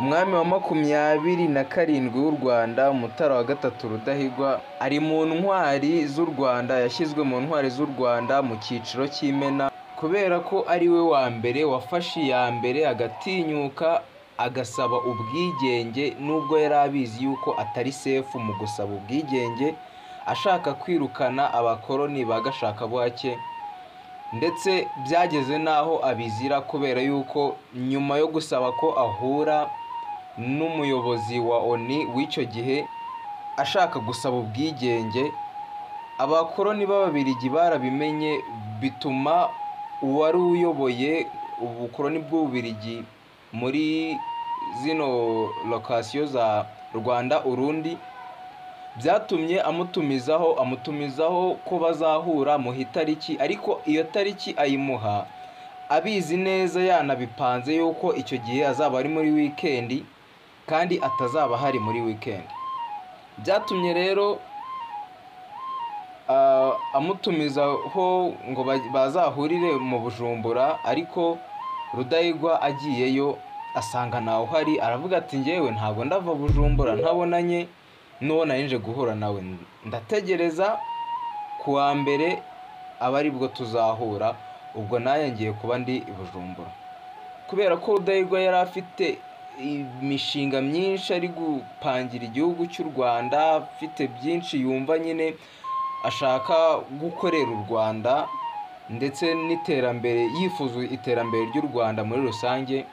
Umwami wa 27 w'u Rwanda Mutara wa gatatu Rudahigwa ari mu ntwari z'u Rwanda, yashyizwe mu ntwari z'u Rwanda mu cyiciro cy'Imena kubera ko ari we wa mbere wafashe iya mbere agatinyuka agasaba ubwigenge, nubwo yari abizi yuko atari sefu mu gusaba ubwigenge, ashaka kwirukana abakoloni ba gashakabuhake, ndetse byageze n'aho abizira kubera yuko nyuma yo gusaba ko ahura n'umuyobozi wa ONU w'icyo gihe ashaka gusaba ubwigenge, abakoloni b'Ababiligi barabimenye, bituma uwari uyoboye ubukoloni bw'Ububiligi muri zino lokasiyo za Rwanda Urundi, byatumye amutumizaho ko bazahura mu itariki, ariko iyo tariki ayimuha abizi neza yanabipanze yuko icyo gihe azaba ari muri wikendi kandi atazaba hari muri wikendi. Byatumye rero amutumizaho ngo bazahurire mu Bujumbura, ariko Rudahigwa agiyeyo asanga ntawe uhari, aravuga ati njyewe ntabwo ndava Bujumbura ntabonanye n'uwo nari nje guhura nawe, ndategereza ku wa mbere aba ari bwo tuzahura, ubwo nawe ngiye kuba ndi i Bujumbura. Kubera ko Rudahigwa yari afite imishinga myinshi ari gupangira igihugu cy'u Rwanda, afite byinshi yumva nyine ashaka gukorera u Rwanda, ndetse n'iterambere, yifuza iterambere ry'u Rwanda muri rusange,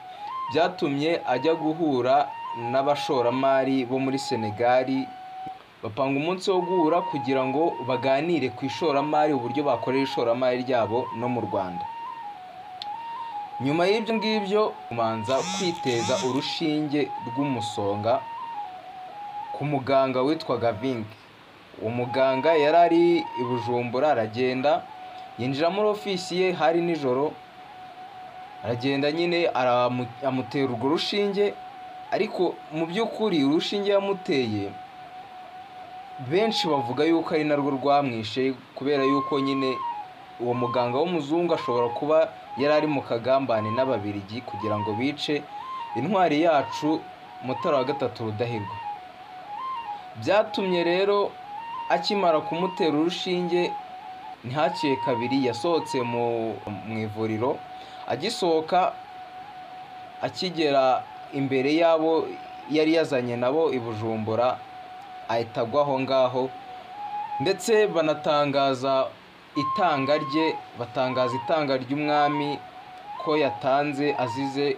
byatumye ajya guhura n'abashoramari bo muri Senegali, bapanga umunsi wo guhura kugira ngo baganire ku ishoramari, uburyo bakorera ishoramari ryabo no mu Rwanda. Nyuma y'ibyo ngibyo kumanza kwiteza urushinge rw'umusonga ku muganga witwaga Vink. Uwo muganga yari ari i Bujumbura, aragenda yinjira muri ofisi ye, hari nijoro, aragenda nyine amutera urwo rushinge, ariko mu by'ukuri urushinge yamuteye benshi bavuga yuko ari narwo rwamwishe, kubera yuko nyine uwo muganga w'umuzungu ashobora kuba yari ari mu kagambane n'Ababiligi kugira ngo bice intwari yacu Mutara wa gatatu Rudahigwa. Byatumye rero akimara kumutera urushinge ntihaciye kabiri yasohotse mu ivuriro, agisohoka akigera imbere yabo yari yazanye nabo i Bujumbura ahita agwa aho ngaho, ndetse banatangaza itanga ry'umwami ko yatanze azize